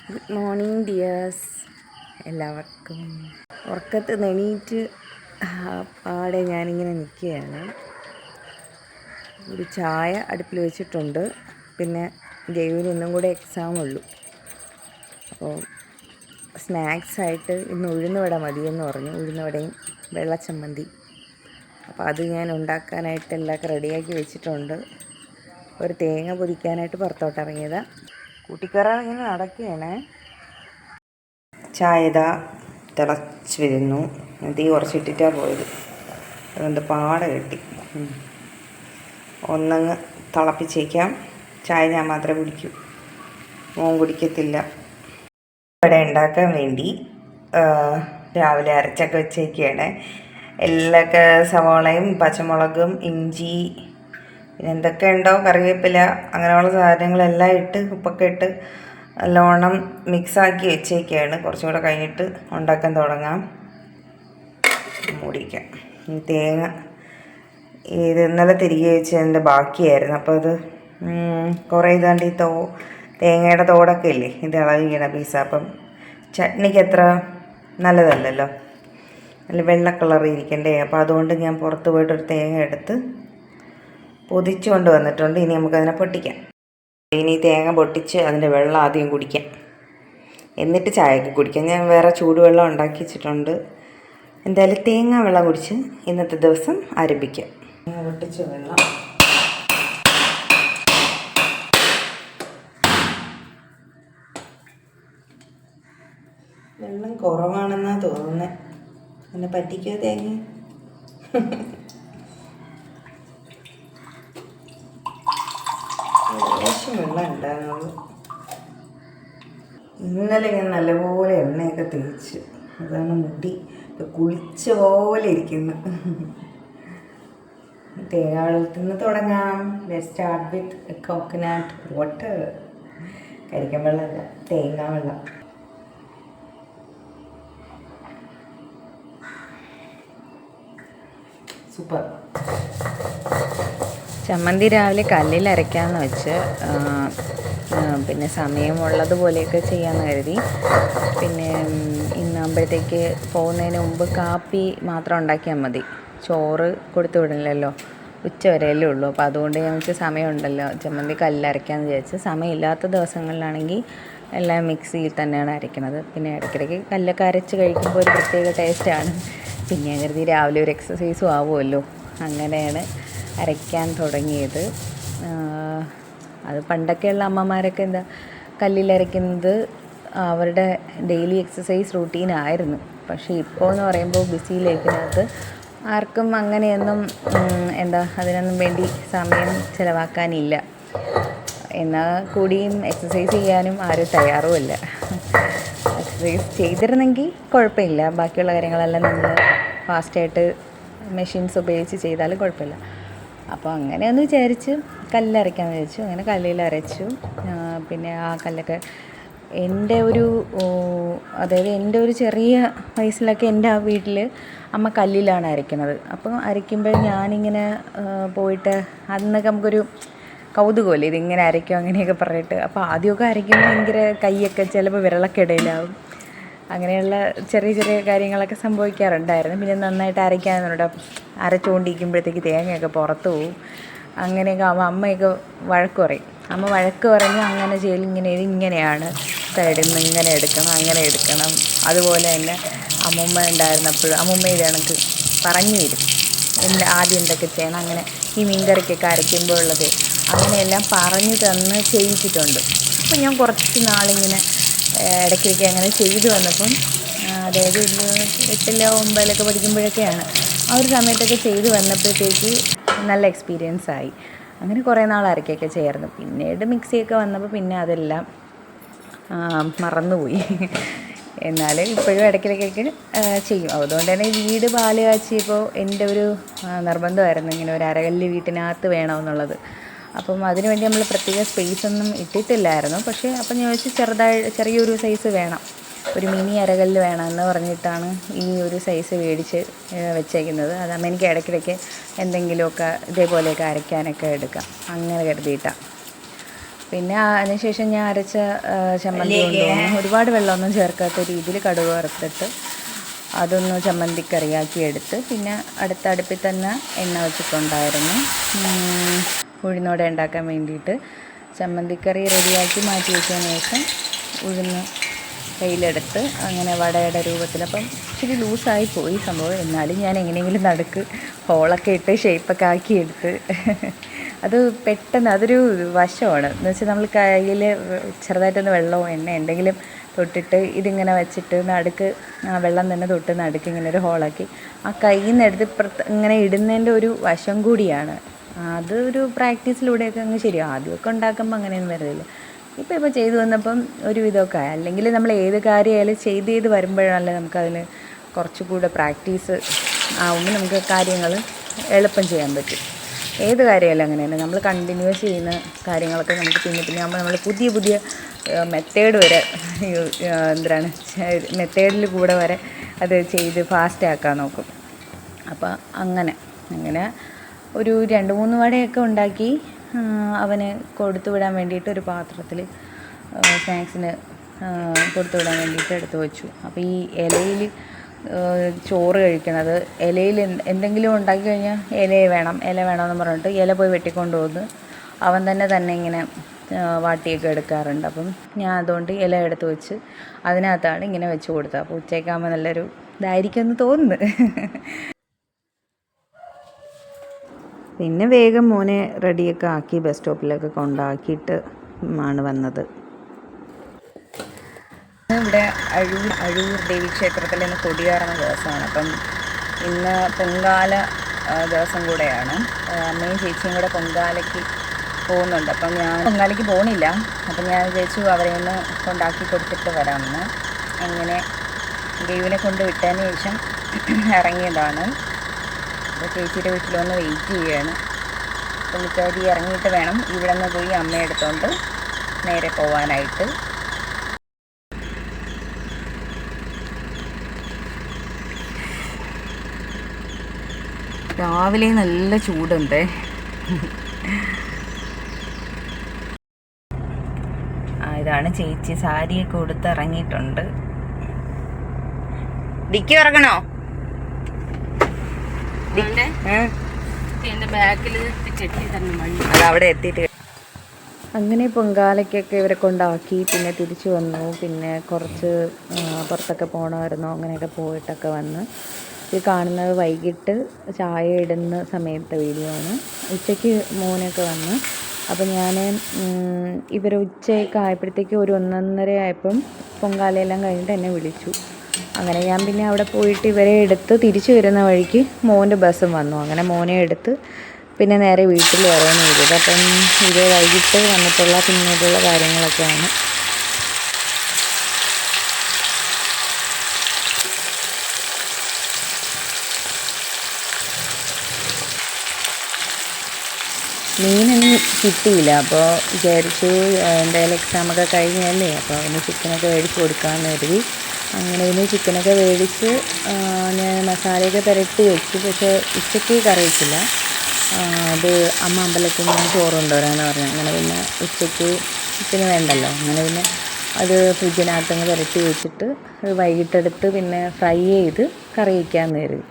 Good morning dears. എല്ലാവർക്കും ഉറക്കത്ത് എണീറ്റ് പാടെ ഞാനിങ്ങനെ നിൽക്കുകയാണ്. ഒരു ചായ അടുപ്പിൽ വെച്ചിട്ടുണ്ട്. പിന്നെ ജൈവിന് ഇന്നും കൂടെ എക്സാം ഉള്ളൂ. അപ്പോൾ സ്നാക്സായിട്ട് ഇന്ന് ഉഴുന്നുവട മതിയെന്ന് പറഞ്ഞു. ഉഴുന്നുവടയും വെള്ളച്ചമ്മന്തി. അപ്പോൾ അത് ഞാൻ ഉണ്ടാക്കാനായിട്ട് എല്ലാം റെഡിയാക്കി വെച്ചിട്ടുണ്ട്. ഒരു തേങ്ങ പൊതിക്കാനായിട്ട് പുറത്തോട്ട് ഇറങ്ങിയതാണ്. കൂട്ടിക്കയറാൻ ഇങ്ങനെ നടക്കുകയാണ്. ചായ ഇതാ തിളച്ച് വരുന്നു. തീ കുറച്ചിട്ടിട്ടാണ് പോയത്, അതുകൊണ്ട് പാട കെട്ടി. ഒന്നങ്ങ് തിളപ്പിച്ചേക്കാം. ചായ ഞാൻ മാത്രമേ കുടിക്കൂ, മോൻ കുടിക്കത്തില്ല. ഇവിടെ ഉണ്ടാക്കാൻ വേണ്ടി രാവിലെ അരച്ചൊക്കെ വെച്ചേക്കാണ്. എല്ലൊക്കെ സവാളയും പച്ചമുളകും ഇഞ്ചി പിന്നെ എന്തൊക്കെ ഉണ്ടോ കറിവേപ്പില അങ്ങനെയുള്ള സാധനങ്ങളെല്ലാം ഇട്ട് ഉപ്പൊക്കെ ഇട്ട് നല്ലോണം മിക്സാക്കി വെച്ചേക്കാണ്. കുറച്ചും കൂടെ കഴിഞ്ഞിട്ട് ഉണ്ടാക്കാൻ തുടങ്ങാം. മൂടിക്കാം. തേങ്ങ ഇത് ഇന്നലെ തിരികെ വെച്ചതിൻ്റെ ബാക്കിയായിരുന്നു. അപ്പോൾ അത് കുറേ ഇതാണ്ട് ഈ തേങ്ങയുടെ തോടൊക്കെ ഇല്ലേ, ഇത് ഇളകിക്കണ പീസ. അപ്പം ചട്നിക്ക് അത്ര നല്ലതല്ലല്ലോ, നല്ല വെള്ള കളർ ഇരിക്കണ്ടേ. അപ്പോൾ അതുകൊണ്ട് ഞാൻ പുറത്ത് പോയിട്ടൊരു തേങ്ങ എടുത്ത് പൊതിച്ചു കൊണ്ട് വന്നിട്ടുണ്ട്. ഇനി നമുക്കതിനെ പൊട്ടിക്കാം. ഇനി തേങ്ങ പൊട്ടിച്ച് അതിൻ്റെ വെള്ളം ആദ്യം കുടിക്കാം, എന്നിട്ട് ചായയൊക്കെ കുടിക്കാം. ഞാൻ വേറെ ചൂടുവെള്ളം ഉണ്ടാക്കി വെച്ചിട്ടുണ്ട്. എന്തായാലും തേങ്ങ വെള്ളം കുടിച്ച് ഇന്നത്തെ ദിവസം ആരംഭിക്കാം. തേങ്ങ പൊട്ടിച്ച വെള്ളം കുറവാണെന്നാണ് തോന്നുന്നത്. എന്നെ പറ്റിക്കോ തേങ്ങ? ലേശം വെള്ളം ഉണ്ടാകുന്നുള്ളൂ. ഇന്നലെ ഞാൻ നല്ലപോലെ എണ്ണയൊക്കെ തേച്ച്, അതാണ് മുടി കുളിച്ച പോലെ ഇരിക്കുന്നു. തേങ്ങ വെള്ളത്തിൽ നിന്ന് തുടങ്ങാം. Let's start with coconut water. കരിക്കൻ വെള്ളമല്ല, തേങ്ങ വെള്ളം. സൂപ്പർ. ചമ്മന്തി രാവിലെ കല്ലിൽ അരയ്ക്കാമെന്ന് വെച്ച്, പിന്നെ സമയമുള്ളതുപോലെയൊക്കെ ചെയ്യാമെന്ന് കരുതി. പിന്നെ ഇന്നാകുമ്പോഴത്തേക്ക് പോകുന്നതിന് മുമ്പ് കാപ്പി മാത്രം ഉണ്ടാക്കിയാൽ മതി, ചോറ് കൊടുത്തു വിടില്ലല്ലോ, ഉച്ച വരെയല്ലേ ഉള്ളൂ. അപ്പോൾ അതുകൊണ്ട് ഞാൻ വെച്ച് സമയമുണ്ടല്ലോ, ചമ്മന്തി കല്ലിലരയ്ക്കാമെന്ന് വിചാരിച്ച്. സമയമില്ലാത്ത ദിവസങ്ങളിലാണെങ്കിൽ എല്ലാം മിക്സിയിൽ തന്നെയാണ് അരയ്ക്കുന്നത്. പിന്നെ ഇടയ്ക്കിടയ്ക്ക് കല്ലൊക്കെ അരച്ച് കഴിക്കുമ്പോൾ ഒരു പ്രത്യേക ടേസ്റ്റാണ്. പിന്നെ ഞാൻ കരുതി രാവിലെ ഒരു എക്സസൈസും ആവുമല്ലോ, അങ്ങനെയാണ് അരയ്ക്കാൻ തുടങ്ങിയത്. അത് പണ്ടൊക്കെയുള്ള അമ്മമാരൊക്കെ കല്ലിലരയ്ക്കുന്നത് അവരുടെ ഡെയിലി എക്സസൈസ് റൂട്ടീനായിരുന്നു. പക്ഷേ ഇപ്പോൾ എന്ന് പറയുമ്പോൾ ബിസി ലൈഫിനകത്ത് ആർക്കും അങ്ങനെയൊന്നും അതിനൊന്നും വേണ്ടി സമയം ചിലവാക്കാനില്ല. എന്നാൽ കൂടിയും എക്സസൈസ് ചെയ്യാനും ആരും തയ്യാറുമില്ല. എക്സസൈസ് ചെയ്തിരുന്നെങ്കിൽ കുഴപ്പമില്ല, ബാക്കിയുള്ള കാര്യങ്ങളെല്ലാം നമ്മൾ ഫാസ്റ്റായിട്ട് മെഷീൻസ് ഉപയോഗിച്ച് ചെയ്താലും കുഴപ്പമില്ല. അപ്പോൾ അങ്ങനെ ഒന്ന് വിചാരിച്ച് കല്ലരയ്ക്കാമെന്ന് വിചാരിച്ചു. അങ്ങനെ കല്ലിൽ അരച്ചു. പിന്നെ ആ കല്ലൊക്കെ എൻ്റെ ഒരു ചെറിയ വയസ്സിലൊക്കെ എൻ്റെ ആ വീട്ടിൽ അമ്മ കല്ലിലാണ് അരയ്ക്കുന്നത്. അപ്പം അരയ്ക്കുമ്പോൾ ഞാനിങ്ങനെ പോയിട്ട് അന്നൊക്കെ നമുക്കൊരു കൗതുകമല്ലേ, ഇതിങ്ങനെ അരയ്ക്കും അങ്ങനെയൊക്കെ പറഞ്ഞിട്ട്. അപ്പോൾ ആദ്യമൊക്കെ അരയ്ക്കുമ്പോൾ ഭയങ്കര കൈയൊക്കെ ചിലപ്പോൾ വിരളൊക്കെ ഇടയിലാവും. അങ്ങനെയുള്ള ചെറിയ ചെറിയ കാര്യങ്ങളൊക്കെ സംഭവിക്കാറുണ്ടായിരുന്നു. പിന്നെ നന്നായിട്ട് അരയ്ക്കാമെന്നുണ്ട്. അരച്ചുകൊണ്ടിരിക്കുമ്പോഴത്തേക്ക് തേങ്ങയൊക്കെ പുറത്ത് പോവും. അങ്ങനെയൊക്കെ ആകുമ്പോൾ അമ്മയൊക്കെ വഴക്ക് പറയും. അമ്മ വഴക്ക് പറഞ്ഞ് അങ്ങനെ ചെയ്യൽ ഇതിങ്ങനെയാണ്, സൈഡിൽ നിന്ന് ഇങ്ങനെ എടുക്കണം അങ്ങനെ എടുക്കണം. അതുപോലെ തന്നെ അമ്മൂമ്മ ഉണ്ടായിരുന്നപ്പോഴും അമ്മൂമ്മ ഇത് കണക്ക് പറഞ്ഞു തരും, ആദ്യം എന്തൊക്കെ ചെയ്യണം. അങ്ങനെ ഈ മീൻകറിക്കൊക്കെ അരയ്ക്കുമ്പോൾ ഉള്ളത് അങ്ങനെയെല്ലാം പറഞ്ഞു തന്ന് ചെയ്യിച്ചിട്ടുണ്ട്. അപ്പോൾ ഞാൻ കുറച്ച് നാളിങ്ങനെ ഇടയ്ക്കൊക്കെ അങ്ങനെ ചെയ്തു വന്നപ്പം, അതായത് 8ലോ 9ലൊക്കെ പഠിക്കുമ്പോഴൊക്കെയാണ്, ആ ഒരു സമയത്തൊക്കെ ചെയ്തു വന്നപ്പോഴത്തേക്ക് നല്ല എക്സ്പീരിയൻസായി. അങ്ങനെ കുറേ നാൾ അരയ്ക്കൊക്കെ ചെയ്യായിരുന്നു. പിന്നീട് മിക്സിയൊക്കെ വന്നപ്പോൾ പിന്നെ അതെല്ലാം മറന്നുപോയി. എന്നാലും ഇപ്പോഴും ഇടയ്ക്കിടയ്ക്കൊക്കെ ചെയ്യും. അതുകൊണ്ട് തന്നെ വീട് പാല് കാച്ചിയപ്പോൾ എൻ്റെ ഒരു നിർബന്ധമായിരുന്നു ഇങ്ങനെ ഒരു അരകല്ല് വീട്ടിനകത്ത് വേണമെന്നുള്ളത്. അപ്പം അതിനുവേണ്ടി നമ്മൾ പ്രത്യേക സ്പേസൊന്നും ഇട്ടിട്ടില്ലായിരുന്നു. പക്ഷേ അപ്പം ഞാൻ വെച്ച് ചെറിയൊരു സൈസ് വേണം, ഒരു മിനി അരകല്ല് വേണമെന്ന് പറഞ്ഞിട്ടാണ് ഈ ഒരു സൈസ് മേടിച്ച് വെച്ചേക്കുന്നത്. അതാകുമ്പോൾ എനിക്ക് ഇടയ്ക്കിടയ്ക്ക് എന്തെങ്കിലുമൊക്കെ ഇതേപോലെയൊക്കെ അരയ്ക്കാനൊക്കെ എടുക്കാം, അങ്ങനെ കരുതിയിട്ടാണ്. പിന്നെ അതിനുശേഷം ഞാൻ അരച്ച ചമ്മന്തി കൊണ്ടുവന്നു. ഒരുപാട് വെള്ളമൊന്നും ചേർക്കാത്ത രീതിയിൽ കടുക് വറുത്തിട്ട് അതൊന്ന് ചമ്മന്തിക്കറിയാക്കി എടുത്ത് പിന്നെ അടുത്ത അടുപ്പിൽ തന്നെ എണ്ണ വെച്ചിട്ടുണ്ടായിരുന്നു ഉഴുന്നോടെ ഉണ്ടാക്കാൻ വേണ്ടിയിട്ട്. ചമ്മന്തിക്കറി റെഡിയാക്കി മാറ്റി വെച്ചതിന് ശേഷം ഉഴുന്ന് കയ്യിലെടുത്ത് അങ്ങനെ വടയുടെ രൂപത്തിൽ. അപ്പം ഇച്ചിരി ലൂസായി പോയി സംഭവം, എന്നാലും ഞാൻ എങ്ങനെയെങ്കിലും നടുക്ക് ഹോളൊക്കെ ഇട്ട് ഷേപ്പൊക്കെ ആക്കിയെടുത്ത്. അത് പെട്ടെന്ന് അതൊരു വശമാണ് എന്ന് വെച്ചാൽ നമ്മൾ കയ്യിൽ ചെറുതായിട്ടൊന്ന് വെള്ളമോ എണ്ണ എന്തെങ്കിലും തൊട്ടിട്ട് ഇതിങ്ങനെ വെച്ചിട്ട് നടുക്ക് ആ വെള്ളം തന്നെ തൊട്ട് നടുക്ക് ഇങ്ങനെ ഒരു ഹോളാക്കി ആ കയ്യിൽ നിന്ന് എടുത്ത് ഇങ്ങനെ ഇടുന്നതിൻ്റെ ഒരു വശം കൂടിയാണ്. അതൊരു പ്രാക്ടീസിലൂടെയൊക്കെ അങ്ങ് ശരിയാവും. ആദ്യമൊക്കെ ഉണ്ടാക്കുമ്പോൾ അങ്ങനെയൊന്നും വരുന്നില്ല. ഇപ്പോൾ ചെയ്തു വന്നപ്പം ഒരു വിധമൊക്കെ ആയി. അല്ലെങ്കിൽ നമ്മൾ ഏത് കാര്യമായാലും ചെയ്ത് വരുമ്പോഴാണല്ലോ നമുക്കതിന് കുറച്ചുകൂടെ പ്രാക്ടീസ് ആവുമ്പോൾ നമുക്ക് കാര്യങ്ങൾ എളുപ്പം ചെയ്യാൻ പറ്റും. ഏത് കാര്യമായാലും അങ്ങനെ തന്നെ നമ്മൾ കണ്ടിന്യൂസ് ചെയ്യുന്ന കാര്യങ്ങളൊക്കെ നമുക്ക് പിന്നെ ആകുമ്പോൾ നമ്മൾ പുതിയ മെത്തേഡ് വരെ മെത്തേഡിൽ കൂടെ വരെ അത് ചെയ്ത് ഫാസ്റ്റ് ആക്കാൻ നോക്കും. അപ്പോൾ അങ്ങനെ ഒരു 2-3 വടയൊക്കെ ഉണ്ടാക്കി അവന് കൊടുത്തു വിടാൻ വേണ്ടിയിട്ട് ഒരു പാത്രത്തിൽ സ്നാക്സിന് കൊടുത്തു വിടാൻ വേണ്ടിയിട്ട് എടുത്തു വെച്ചു. അപ്പോൾ ഈ ഇലയിൽ ചോറ് കഴിക്കുന്നത്, ഇലയിൽ എന്തെങ്കിലും ഉണ്ടാക്കി കഴിഞ്ഞാൽ ഇല വേണമെന്ന് പറഞ്ഞിട്ട് ഇല പോയി വെട്ടിക്കൊണ്ട് പോകുന്നു. അവൻ തന്നെ ഇങ്ങനെ വാട്ടിയൊക്കെ എടുക്കാറുണ്ട്. അപ്പം ഞാൻ അതുകൊണ്ട് ഇല എടുത്ത് വെച്ച് അതിനകത്താണ് ഇങ്ങനെ വെച്ച് കൊടുത്തത്. അപ്പോൾ ഉച്ചയ്ക്കാകുമ്പോൾ നല്ലൊരു ഇതായിരിക്കുമെന്ന് തോന്നുന്നു. പിന്നെ വേഗം മോനെ റെഡിയൊക്കെ ആക്കി ബസ് സ്റ്റോപ്പിലൊക്കെ കൊണ്ടാക്കിയിട്ട് ആണ് വന്നത്. ഇവിടെ അഴൂർ ദേവി ക്ഷേത്രത്തിൽ നിന്ന് കൊടിയേറുന്ന ദിവസമാണ്. അപ്പം ഇന്ന് പൊങ്കാല ദിവസം കൂടെയാണ്. അമ്മയും ചേച്ചിയും കൂടെ പൊങ്കാലയ്ക്ക് പോകുന്നുണ്ട്. അപ്പം ഞാൻ പൊങ്കാലയ്ക്ക് പോകണില്ല. അപ്പം ഞാൻ വിചാരിച്ചു അവരെ ഒന്ന് കൊണ്ടാക്കി കൊടുത്തിട്ട് വരാമെന്ന്. അങ്ങനെ ദേവിനെ കൊണ്ട് വിട്ടതിന് ശേഷം ഇറങ്ങിയതാണ്. അപ്പോൾ ചേച്ചിയുടെ വീട്ടിലൊന്ന് വെയിറ്റ് ചെയ്യുകയാണ്. പുള്ളിക്കാരി ഇറങ്ങിയിട്ട് വേണം ഇവിടെ നിന്ന് പോയി അമ്മയെ എടുത്തുകൊണ്ട് നേരെ പോകാനായിട്ട്. രാവിലെ നല്ല ചൂടുണ്ട്. ഇതാണ് ചേച്ചി സാരിയൊക്കെ കൊടുത്ത് ഇറങ്ങിയിട്ടുണ്ട്. ഡിക്കി ഇറങ്ങണോ? അതവിടെ എത്തിയിട്ട് അങ്ങനെ പൊങ്കാലയ്ക്കൊക്കെ ഇവരെ കൊണ്ടാക്കി പിന്നെ തിരിച്ചു വന്നു. പിന്നെ കുറച്ച് പുറത്തൊക്കെ പോകണമായിരുന്നു. അങ്ങനെയൊക്കെ പോയിട്ടൊക്കെ വന്ന് ഇത് കാണുന്നത് വൈകിട്ട് ചായ ഇടുന്ന സമയത്തെ വീഡിയോ ആണ്. ഉച്ചയ്ക്ക് മോനൊക്കെ വന്ന് അപ്പോൾ ഞാൻ ഇവർ ഉച്ചയൊക്കെ ആയപ്പോഴത്തേക്ക് ഒരു 1:30 ആയപ്പം പൊങ്കാലയെല്ലാം കഴിഞ്ഞിട്ട് എന്നെ വിളിച്ചു. അങ്ങനെ ഞാൻ പിന്നെ അവിടെ പോയിട്ട് ഇവരെ എടുത്ത് തിരിച്ചു വരുന്ന വഴിക്ക് മോൻ്റെ ബസ്സും വന്നു. അങ്ങനെ മോനെ എടുത്ത് പിന്നെ നേരെ വീട്ടിൽ വരാൻ ചെയ്തത്. അപ്പം ഇത് വൈകിട്ട് വന്നിട്ടുള്ള പിന്നീടുള്ള കാര്യങ്ങളൊക്കെയാണ്. മീനൊന്നും കിട്ടിയില്ല. അപ്പോൾ വിചാരിച്ചു എന്തായാലും എക്സാമൊക്കെ കഴിഞ്ഞല്ലേ, അപ്പോൾ അവന് ചിക്കനൊക്കെ മേടിച്ച് കൊടുക്കാമെന്ന് കരുതി. അങ്ങനെ ഇതിന് ചിക്കനൊക്കെ മേടിച്ച് ഞാൻ മസാലയൊക്കെ പുരട്ടി വെച്ചു. പക്ഷേ ഉച്ചയ്ക്ക് കറി വെച്ചില്ല. അത് അമ്മ അമ്പലത്തിൽ നിന്ന് ചോറ് കൊണ്ടുവരാമെന്ന് പറഞ്ഞു. അങ്ങനെ പിന്നെ ഉച്ചയ്ക്ക് ചിക്കന് വേണ്ടല്ലോ. അങ്ങനെ പിന്നെ അത് ഫ്രിഡ്ജിനകത്തങ്ങ് പുരട്ടി വെച്ചിട്ട് വൈകിട്ടെടുത്ത് പിന്നെ ഫ്രൈ ചെയ്ത് കറി വയ്ക്കാമെന്ന് കരുതി.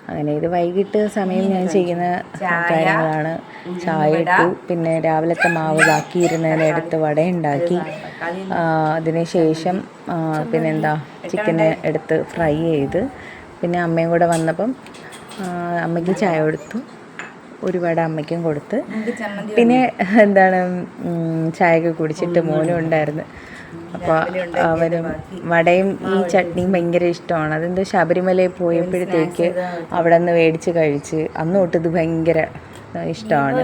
അങ്ങനെ ഇത് വൈകിട്ട് സമയം ഞാൻ ചെയ്യുന്ന കാര്യങ്ങളാണ്. ചായ ഇട്ടു, പിന്നെ രാവിലത്തെ മാവ് ബാക്കിയിരുന്നതിനെടുത്ത് വട ഉണ്ടാക്കി. അതിന് ശേഷം പിന്നെന്താ ചിക്കന് എടുത്ത് ഫ്രൈ ചെയ്ത് പിന്നെ അമ്മയും കൂടെ വന്നപ്പം അമ്മയ്ക്ക് ചായ കൊടുത്തു. ഒരു വട അമ്മയ്ക്കും കൊടുത്ത് പിന്നെ എന്താണ് ചായയൊക്കെ കുടിച്ചിട്ട് മോനും ഉണ്ടായിരുന്നു. അപ്പോൾ അവനും വടയും ഈ ചട്നിയും ഭയങ്കര ഇഷ്ടമാണ്. അതെന്തോ ശബരിമലയിൽ പോയപ്പോഴത്തേക്ക് അവിടെ നിന്ന് മേടിച്ച് കഴിച്ച് അന്ന് തൊട്ട് ഇത് ഭയങ്കര ഇഷ്ടമാണ്.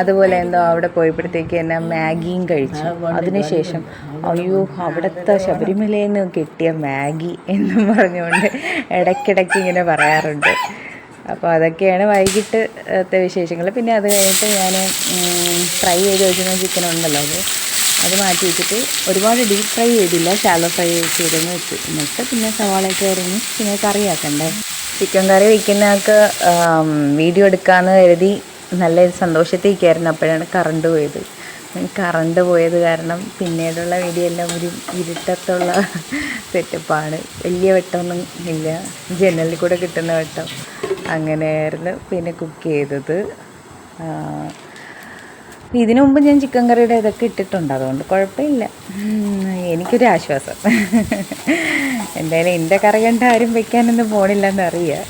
അതുപോലെ എന്തോ അവിടെ പോയപ്പോഴത്തേക്ക് എന്നെ മാഗിയും കഴിച്ചു. അതിനുശേഷം അയ്യോ അവിടുത്തെ ശബരിമലയിൽ നിന്ന് കിട്ടിയ മാഗി എന്നും പറഞ്ഞുകൊണ്ട് ഇടയ്ക്കിടയ്ക്ക് ഇങ്ങനെ പറയാറുണ്ട്. അപ്പോൾ അതൊക്കെയാണ് വൈകിട്ടത്തെ വിശേഷങ്ങൾ. പിന്നെ അത് കഴിഞ്ഞിട്ട് ഞാൻ ഫ്രൈ ചെയ്ത് വെച്ചിരുന്ന ചിക്കൻ ഉണ്ടല്ലോ, അത് മാറ്റി വെച്ചിട്ട് ഒരുപാട് ഡീപ്പ് ഫ്രൈ ചെയ്തില്ല, ഷാലോ ഫ്രൈ ചെയ്തെന്ന് വെച്ചു. എന്നിട്ട് പിന്നെ സവാളയൊക്കെ അരിഞ്ഞ് പിന്നെ കറിയാക്കണ്ടേ. ചിക്കൻ കറി വയ്ക്കുന്നതൊക്കെ വീഡിയോ എടുക്കാമെന്ന് കരുതി നല്ല സന്തോഷത്തേക്കായിരുന്നു. അപ്പോഴാണ് കറണ്ട് പോയത്. കറണ്ട് പോയത് കാരണം പിന്നീടുള്ള വീഡിയോ എല്ലാം ഒരു ഇരുട്ടത്തുള്ള സെറ്റപ്പാണ്. വലിയ വെട്ടമൊന്നും ഇല്ല, ജനലിൽ കൂടെ കിട്ടുന്ന വെട്ടം. അങ്ങനെയായിരുന്നു പിന്നെ കുക്ക് ചെയ്തത്. ഇതിനു മുമ്പ് ഞാൻ ചിക്കൻ കറിയുടെ ഇതൊക്കെ ഇട്ടിട്ടുണ്ട്, അതുകൊണ്ട് കുഴപ്പമില്ല, എനിക്കൊരു ആശ്വാസം. എന്തായാലും എൻ്റെ കറി കണ്ട് ആരും വെക്കാനൊന്നും പോണില്ലെന്നറിയാം.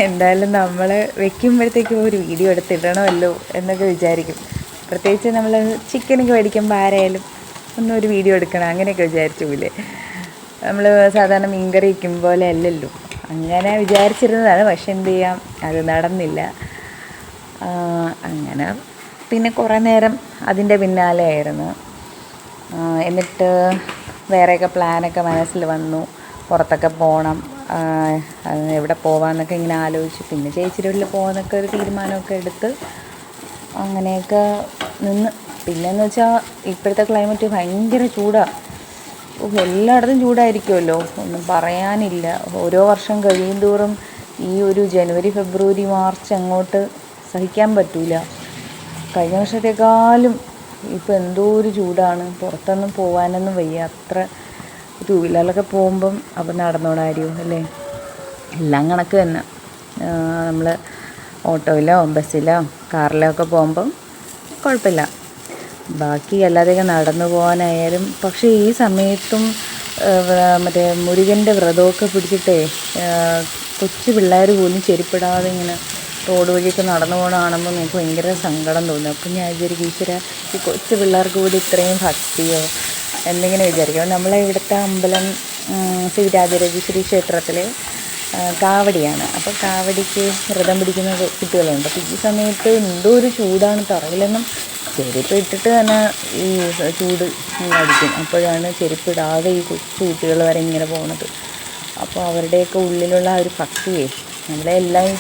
എന്തായാലും നമ്മൾ വെക്കുമ്പോഴത്തേക്കും ഒരു വീഡിയോ എടുത്തിടണമല്ലോ എന്നൊക്കെ വിചാരിക്കും. പ്രത്യേകിച്ച് നമ്മൾ ചിക്കനൊക്കെ മേടിക്കുമ്പോൾ ആരായാലും ഒന്നൊരു വീഡിയോ എടുക്കണം അങ്ങനെയൊക്കെ വിചാരിച്ചു പോയില്ലേ. നമ്മൾ സാധാരണ മീൻകറി വയ്ക്കും പോലെ അല്ലല്ലോ, അങ്ങനെ വിചാരിച്ചിരുന്നതാണ്. പക്ഷെ എന്ത് ചെയ്യാം, അത് നടന്നില്ല. അങ്ങനെ പിന്നെ കുറേ നേരം അതിൻ്റെ പിന്നാലെ ആയിരുന്നു. എന്നിട്ട് വേറെയൊക്കെ പ്ലാനൊക്കെ മനസ്സിൽ വന്നു, പുറത്തൊക്കെ പോകണം, എവിടെ പോകാമെന്നൊക്കെ ഇങ്ങനെ ആലോചിച്ചു. പിന്നെ ചേച്ചിയുടെ വീട്ടിൽ പോകുന്നൊക്കെ ഒരു തീരുമാനമൊക്കെ എടുത്ത് അങ്ങനെയൊക്കെ നിന്ന്. പിന്നെയെന്ന് വെച്ചാൽ ഇപ്പോഴത്തെ ക്ലൈമറ്റ് ഭയങ്കര ചൂടാണ്. എല്ലായിടത്തും ചൂടായിരിക്കുമല്ലോ, ഒന്നും പറയാനില്ല. ഓരോ വർഷം കഴിയും തോറും ഈ ഒരു ജനുവരി ഫെബ്രുവരി മാർച്ച് അങ്ങോട്ട് സഹിക്കാൻ പറ്റില്ല. കഴിഞ്ഞ വർഷത്തെക്കാളും ഇപ്പോൾ എന്തോ ഒരു ചൂടാണ്, പുറത്തൊന്നും പോകാനൊന്നും വയ്യ. അത്ര ടൂ വീലറിലൊക്കെ പോകുമ്പം അപ്പം നടന്നോടാരിയോ അല്ലേ, എല്ലാം കണക്ക് തന്നെ. നമ്മൾ ഓട്ടോയിലോ ബസ്സിലോ കാറിലോ ഒക്കെ പോകുമ്പം കുഴപ്പമില്ല, ബാക്കി അല്ലാതെയൊക്കെ നടന്നു പോകാനായാലും. പക്ഷേ ഈ സമയത്തും മറ്റേ മുരുകൻ്റെ വ്രതമൊക്കെ പിടിച്ചിട്ടേ കൊച്ചു പിള്ളേർ പോലും ചെരുപ്പിടാതെ ഇങ്ങനെ റോഡ് വഴിയൊക്കെ നടന്നു പോകണ കാണുമ്പോൾ നമുക്ക് ഭയങ്കര സങ്കടം തോന്നും. അപ്പം ഞാൻ വിചാരിക്കും, ഈശ്വര, ഈ കൊച്ചു പിള്ളേർക്ക് കൂടി ഇത്രയും ഭക്തിയോ എന്തെങ്കിലും വിചാരിക്കും. നമ്മളെ ഇവിടുത്തെ അമ്പലം ശ്രീ രാജരാജേശ്വരി ക്ഷേത്രത്തിലെ കാവടിയാണ്. അപ്പോൾ കാവടിക്ക് വ്രതം പിടിക്കുന്ന കുട്ടികളുണ്ട്. അപ്പോൾ ഈ സമയത്ത് എന്തോ ഒരു ചൂടാണ്, തറയിലൊന്നും ചെരുപ്പ് ഇട്ടിട്ട് തന്നെ ഈ ചൂട് അടിക്കും. അപ്പോഴാണ് ചെരുപ്പിടാതെ ഈ കൊച്ചു കുട്ടികൾ വരെ ഇങ്ങനെ പോകുന്നത്. അപ്പോൾ അവരുടെയൊക്കെ ഉള്ളിലുള്ള ആ ഒരു ഭക്തിയെ, നമ്മളെല്ലാം ഈ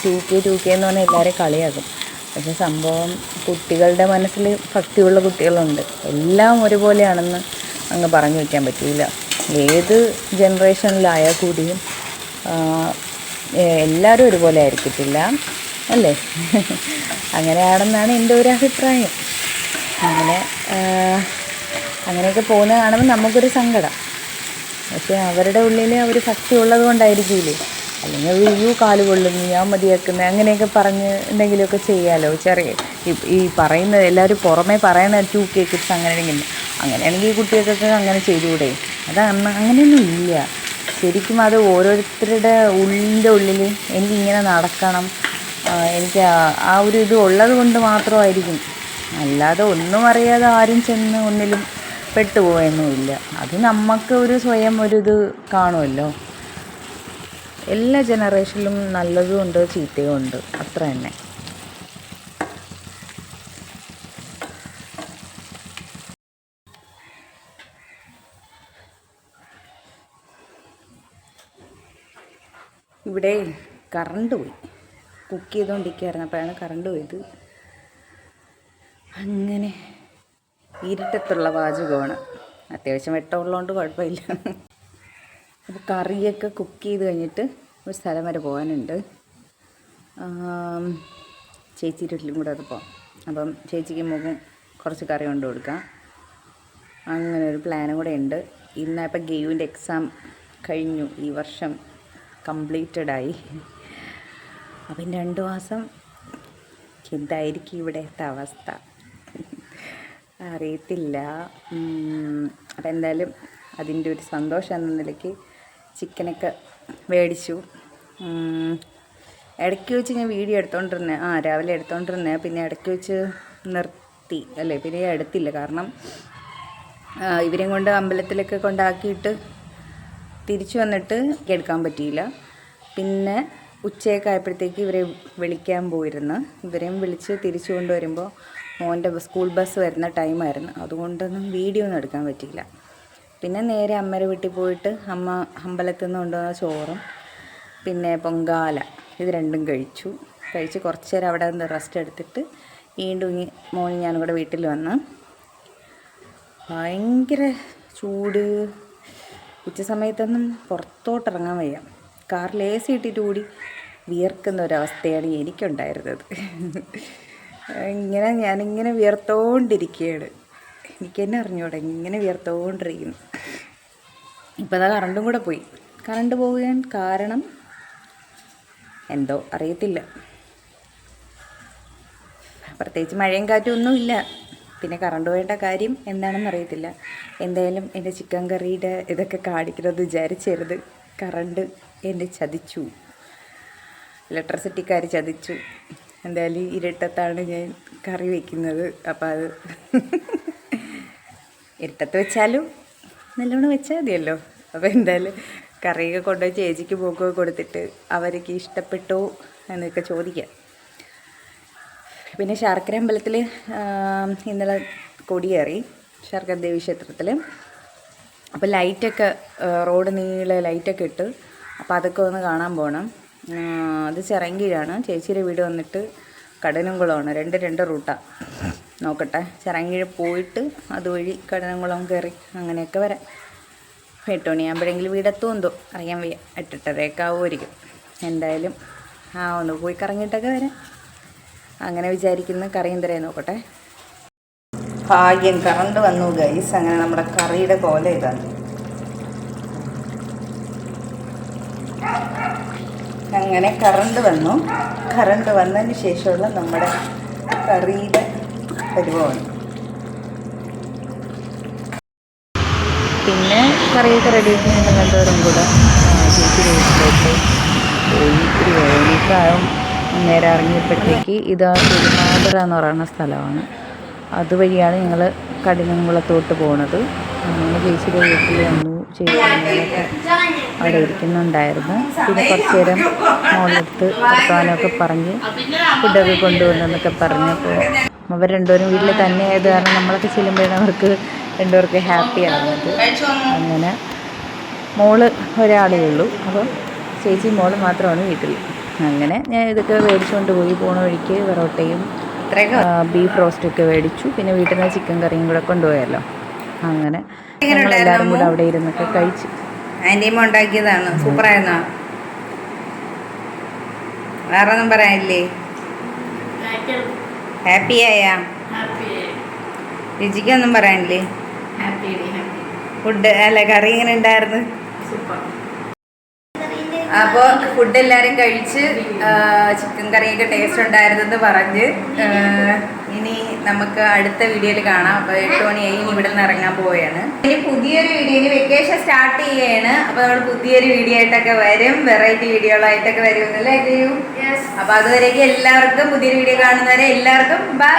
2K എന്ന് പറഞ്ഞാൽ എല്ലാവരെയും കളിയാക്കും. പക്ഷേ സംഭവം കുട്ടികളുടെ മനസ്സിൽ ഭക്തിയുള്ള കുട്ടികളുണ്ട്. എല്ലാം ഒരുപോലെയാണെന്ന് അങ്ങ് പറഞ്ഞു വയ്ക്കാൻ പറ്റില്ല. ഏത് ജനറേഷനിലായാൽ കൂടിയും എല്ലാവരും ഒരുപോലെ ആയിരിക്കത്തില്ല അല്ലേ. അങ്ങനെയാണെന്നാണ് എൻ്റെ ഒരു അഭിപ്രായം. അങ്ങനെയൊക്കെ പോകുന്നത് കാണുമ്പോൾ നമുക്കൊരു സങ്കടം. പക്ഷേ അവരുടെ ഉള്ളിൽ ഒരു ഭക്തി ഉള്ളത് കൊണ്ടായിരിക്കില്ലേ. അല്ലെങ്കിൽ അയ്യോ കാല് കൊള്ളുന്നു, ഞാൻ മതിയാക്കുന്നത്, അങ്ങനെയൊക്കെ പറഞ്ഞ് എന്തെങ്കിലുമൊക്കെ ചെയ്യാമല്ലോ. ഈ പറയുന്നത് എല്ലാവരും പുറമേ പറയുന്ന 2K കിഡ്സ് അങ്ങനെയാണെങ്കിൽ ഈ കുട്ടികൾക്കൊക്കെ അങ്ങനെ ചെയ്തുകൂടെ? അങ്ങനെയൊന്നും ഇല്ല. ശരിക്കും അത് ഓരോരുത്തരുടെ ഉള്ളിൻ്റെ ഉള്ളിൽ എനിക്കിങ്ങനെ നടക്കണം, എനിക്ക് ആ ഒരു ഇത് ഉള്ളത് കൊണ്ട് മാത്രമായിരിക്കും. അല്ലാതെ ഒന്നും അറിയാതെ ആരും ചെന്ന് ഒന്നിലും പെട്ടുപോയെന്നുമില്ല. അത് നമുക്ക് ഒരു സ്വയം ഒരിത് കാണുമല്ലോ. എല്ലാ ജനറേഷനിലും നല്ലതും ഉണ്ട് ചീത്തയും ഉണ്ട്, അത്ര തന്നെ. ഇവിടെ കറണ്ട് പോയി, കുക്ക് ചെയ്തുകൊണ്ടിരിക്കുകയായിരുന്നു, അപ്പോഴാണ് കറണ്ട് പോയത്. അങ്ങനെ ഇരുട്ടത്തുള്ള പാചകമാണ്, അത്യാവശ്യം വെട്ടമുള്ളതുകൊണ്ട് കുഴപ്പമില്ല. അപ്പോൾ കറിയൊക്കെ കുക്ക് ചെയ്ത് കഴിഞ്ഞിട്ട് ഒരു സ്ഥലം വരെ പോകാനുണ്ട്. ചേച്ചിയുടെ വീട്ടിലും കൂടെ അത് പോകാം. അപ്പം ചേച്ചിക്ക് മുഖം കുറച്ച് കറി കൊണ്ട് കൊടുക്കാം, അങ്ങനെ ഒരു പ്ലാനും കൂടെ ഉണ്ട്. ഇന്നിപ്പോൾ ഗെയുവിൻ്റെ എക്സാം കഴിഞ്ഞു, ഈ വർഷം കംപ്ലീറ്റഡായി. അപ്പം 2 മാസം എന്തായിരിക്കും ഇവിടുത്തെ അവസ്ഥ അറിയത്തില്ല. അപ്പം എന്തായാലും അതിൻ്റെ ഒരു സന്തോഷം എന്ന നിലയ്ക്ക് ചിക്കനൊക്കെ മേടിച്ചു. ഇടയ്ക്ക് വെച്ച് ഞാൻ വീഡിയോ എടുത്തോണ്ടിരുന്നേ, രാവിലെ എടുത്തോണ്ടിരുന്നേ, പിന്നെ ഇടയ്ക്ക് വെച്ച് നിർത്തി അല്ലേ, പിന്നെ എടുത്തില്ല. കാരണം ഇവരെയും കൊണ്ട് അമ്പലത്തിലൊക്കെ കൊണ്ടാക്കിയിട്ട് തിരിച്ചു വന്നിട്ട് എടുക്കാൻ പറ്റിയില്ല. പിന്നെ ഉച്ചയൊക്കെ ആയപ്പോഴത്തേക്ക് ഇവരെ വിളിക്കാൻ പോയിരുന്നു. ഇവരെയും വിളിച്ച് തിരിച്ചു കൊണ്ടുവരുമ്പോൾ മോൻ്റെ സ്കൂൾ ബസ് വരുന്ന ടൈമായിരുന്നു, അതുകൊണ്ടൊന്നും വീഡിയോ ഒന്നും എടുക്കാൻ പറ്റിയില്ല. പിന്നെ നേരെ അമ്മയുടെ വീട്ടിൽ പോയിട്ട് അമ്മ അമ്പലത്തിൽ നിന്ന് കൊണ്ടുവന്ന ചോറും പിന്നെ പൊങ്കാല ഇത് രണ്ടും കഴിച്ച് കുറച്ച് നേരം അവിടെ നിന്ന് റെസ്റ്റ് എടുത്തിട്ട് വീണ്ടും മോനും ഞാനും കൂടെ വീട്ടിൽ വന്ന്. ഭയങ്കര ചൂട്, ഉച്ച സമയത്തൊന്നും പുറത്തോട്ടിറങ്ങാൻ വയ്യ. കാറിൽ AC ഇട്ടിട്ട് കൂടി വിയർക്കുന്ന ഒരവസ്ഥയാണ് എനിക്കുണ്ടായിരുന്നത്. ഞാനിങ്ങനെ വിയർത്തോണ്ടിരിക്കുകയാണ്. എനിക്ക് തന്നെ അറിഞ്ഞൂടെ, ഇങ്ങനെ വിയർത്തുകൊണ്ടിരിക്കുന്നു. ഇപ്പോൾ അതാ കറണ്ടും കൂടെ പോയി. കറണ്ട് പോകാൻ കാരണം എന്തോ അറിയത്തില്ല. പ്രത്യേകിച്ച് മഴയും കാറ്റും ഒന്നുമില്ല. പിന്നെ കറണ്ട് പോയേണ്ട കാര്യം എന്താണെന്ന് അറിയത്തില്ല. എന്തായാലും എൻ്റെ ചിക്കൻ കറിയുടെ ഇതൊക്കെ കാണിക്കണമെന്ന് വിചാരിച്ചരുത്. കറണ്ട് എന്നെ ചതിച്ചു, ഇലക്ട്രിസിറ്റിക്കാർ ചതിച്ചു. എന്തായാലും ഇരുട്ടത്താണ് ഞാൻ കറി വയ്ക്കുന്നത്. അപ്പോൾ അത് ഇരുട്ടത്ത് വെച്ചാലും നല്ലോണം വെച്ചാൽ മതിയല്ലോ. അപ്പോൾ എന്തായാലും കറിയൊക്കെ കൊണ്ടുപോയി ചേച്ചിക്ക് പോക്കൊക്കെ കൊടുത്തിട്ട് അവർക്ക് ഇഷ്ടപ്പെട്ടോ എന്നൊക്കെ ചോദിക്കാം. പിന്നെ ശർക്കര അമ്പലത്തിൽ ഇന്നലെ കൊടിയേറി, ശർക്കര ദേവി ക്ഷേത്രത്തിൽ. അപ്പോൾ ലൈറ്റൊക്കെ റോഡ് നീളെ ലൈറ്റൊക്കെ ഇട്ട്. അപ്പോൾ അതൊക്കെ ഒന്ന് കാണാൻ പോകണം. അത് ചിറങ്കീഴാണ്. ചേച്ചിയുടെ വീട് വന്നിട്ട് കടനംകുളമാണ്. രണ്ട് റൂട്ടാണ്. നോക്കട്ടെ, ചിറങ്കീഴ് പോയിട്ട് അതുവഴി കടനംകുളം കയറി അങ്ങനെയൊക്കെ വരാം. 8 മണിയാകുമ്പോഴെങ്കിലും വീടെത്തുമെന്തോ അറിയാൻ വയ്യ. 8:30 ആവുമായിരിക്കും. എന്തായാലും ഒന്ന് പോയി കറങ്ങിയിട്ടൊക്കെ വരാം അങ്ങനെ വിചാരിക്കുന്നു. കറിയും തരാൻ നോക്കട്ടെ. ഭാഗ്യം കറണ്ട് വന്നു ഗൈസ്. അങ്ങനെ നമ്മുടെ കറിയുടെ കോല ഇതാണ്. അങ്ങനെ കറണ്ട് വന്നു. കറണ്ട് വന്നതിന് ശേഷമുള്ള നമ്മുടെ കറിയുടെ പരിപാടി. പിന്നെ കറിയൊക്കെ റെഡിയാക്കി ഞങ്ങൾ രണ്ടുപേരും കൂടെ ചേച്ചി വീട്ടിലേക്ക് പോയി. ഇത്തിരി വേണിക്കായും നേരെ ഇറങ്ങിയപ്പോഴത്തേക്ക് ഇതാ തിരുമാതിര എന്ന് പറയുന്ന സ്ഥലമാണ്. അതുവഴിയാണ് ഞങ്ങൾ കഠിനംകുളത്തോട്ട് പോണത്. അങ്ങനെ ചേച്ചിയുടെ വീട്ടിൽ വന്നു. ചേച്ചിയൊക്കെ അവിടെ ഇരിക്കുന്നുണ്ടായിരുന്നു. പിന്നെ കുറച്ച് നേരം മോളെടുത്ത് വർത്തമാനമൊക്കെ പറഞ്ഞ് ഫുഡൊക്കെ കൊണ്ടുവന്നെന്നൊക്കെ പറഞ്ഞപ്പോൾ അവർ രണ്ടുപേരും വീട്ടിൽ തന്നെ ആയത് കാരണം നമ്മളൊക്കെ ചെല്ലുമ്പോഴാണ് അവർക്ക് രണ്ടുപേർക്ക് ഹാപ്പി ആകുന്നത്. അങ്ങനെ മോള് ഒരാളേ ഉള്ളൂ. അപ്പോൾ ചേച്ചി മോള് മാത്രമാണ് വീട്ടിൽ. അങ്ങനെ ഞാൻ ഇതൊക്കെ മേടിച്ചുകൊണ്ട് പോയി. പോണ വഴിക്ക് വെറോട്ടയും ബീഫ് റോസ്റ്റൊക്കെ മേടിച്ചു. പിന്നെ വീട്ടിൽ നിന്ന് ചിക്കൻ കറിയും കൂടെ കൊണ്ടുപോയല്ലോ. അങ്ങനെ ഞങ്ങളെല്ലാവരും കൂടെ അവിടെ ഇരുന്നൊക്കെ കഴിച്ചു. ആൻറ്റിയമ്മ ഉണ്ടാക്കിയതാണ്. സൂപ്പറായിരുന്നോ? വേറെ ഒന്നും പറയാനില്ലേ? ഹാപ്പിയായ? രുചിക്കൊന്നും പറയാനില്ലേ? ഫുഡ് അല്ല കറി എങ്ങനെ ഉണ്ടായിരുന്നു? അപ്പോൾ ഫുഡ് എല്ലാവരും കഴിച്ച് ചിക്കൻ കറിയൊക്കെ ടേസ്റ്റ് ഉണ്ടായിരുന്നെന്ന് പറഞ്ഞ് ഇനി നമുക്ക് അടുത്ത വീഡിയോയിൽ കാണാം. അപ്പോൾ 8 മണിയായി. ഇനി ഇവിടെ നിന്ന് ഇറങ്ങാൻ പോവുകയാണ്. ഇനി പുതിയൊരു വീഡിയോ, ഇനി വെക്കേഷൻ സ്റ്റാർട്ട് ചെയ്യുകയാണ്. അപ്പോൾ നമ്മൾ പുതിയൊരു വീഡിയോ ആയിട്ടൊക്കെ വരും. വെറൈറ്റി വീഡിയോകളായിട്ടൊക്കെ വരുമെന്നല്ലേ? അപ്പോൾ അതുവരേക്കും എല്ലാവർക്കും പുതിയൊരു വീഡിയോ കാണുന്നവരെ എല്ലാവർക്കും ബൈ.